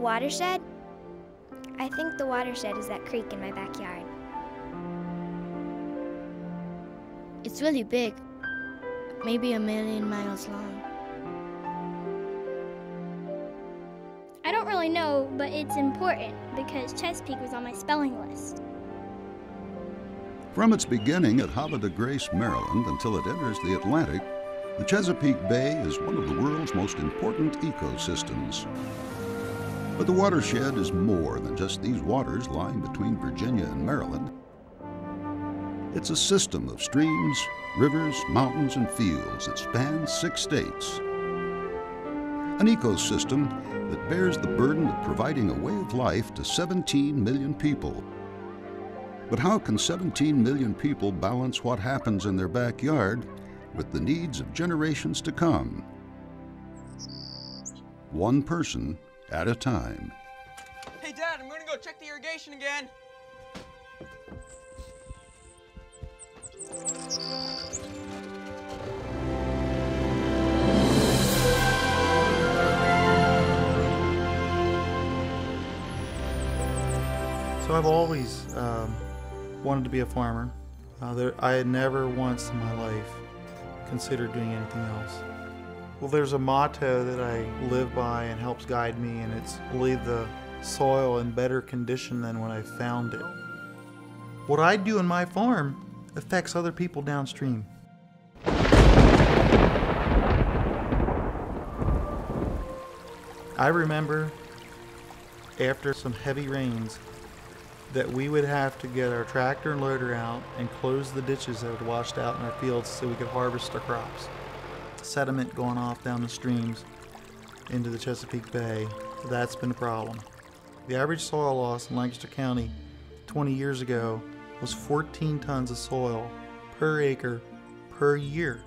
watershed? I think the watershed is that creek in my backyard. It's really big, maybe 1,000,000 miles long. I don't really know, but it's important because Chesapeake was on my spelling list. From its beginning at Havre de Grace, Maryland, until it enters the Atlantic, the Chesapeake Bay is one of the world's most important ecosystems. But the watershed is more than just these waters lying between Virginia and Maryland. It's a system of streams, rivers, mountains, and fields that spans 6 states. An ecosystem that bears the burden of providing a way of life to 17 million people. But how can 17 million people balance what happens in their backyard with the needs of generations to come? One person at a time. Hey, Dad, I'm gonna go check the irrigation again. So I've always wanted to be a farmer. I had never once in my life considered doing anything else. Well, there's a motto that I live by and helps guide me, and it's leave the soil in better condition than when I found it. What I do in my farm affects other people downstream. I remember after some heavy rains that we would have to get our tractor and loader out and close the ditches that had washed out in our fields so we could harvest our crops. Sediment going off down the streams into the Chesapeake Bay, that's been a problem. The average soil loss in Lancaster County 20 years ago was 14 tons of soil per acre per year.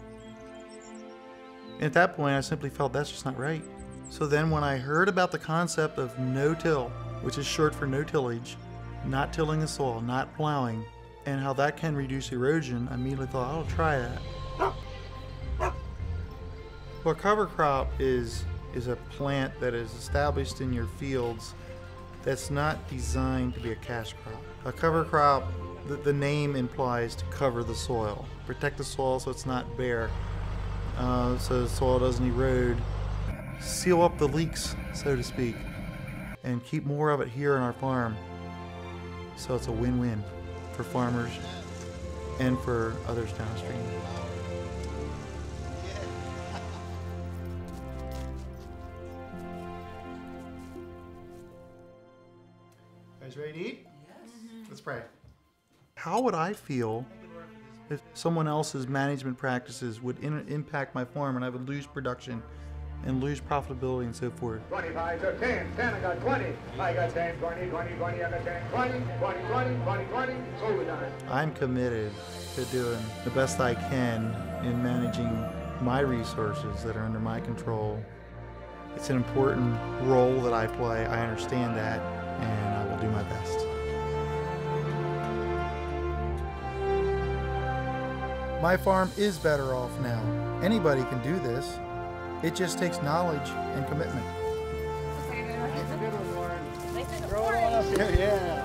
And at that point I simply felt that's just not right. So then when I heard about the concept of no-till, which is short for no tillage, not tilling the soil, not plowing, and how that can reduce erosion, I immediately thought, I'll try that. Well, cover crop is a plant that is established in your fields that's not designed to be a cash crop. A cover crop, the name implies to cover the soil, protect the soil so it's not bare, so the soil doesn't erode, seal up the leaks, so to speak, and keep more of it here on our farm. So it's a win-win for farmers and for others downstream. You guys ready to eat? Yes. Let's pray. How would I feel if someone else's management practices would impact my farm and I would lose production and lose profitability and so forth? 25, 10, 10, I got 20. I got 10, 20, 20, 20, I got 10, 20, 20, 20, 20, 20, so we're done. I'm committed to doing the best I can in managing my resources that are under my control. It's an important role that I play. I understand that, and I will do my best. My farm is better off now. Anybody can do this. It just takes knowledge and commitment. Yeah.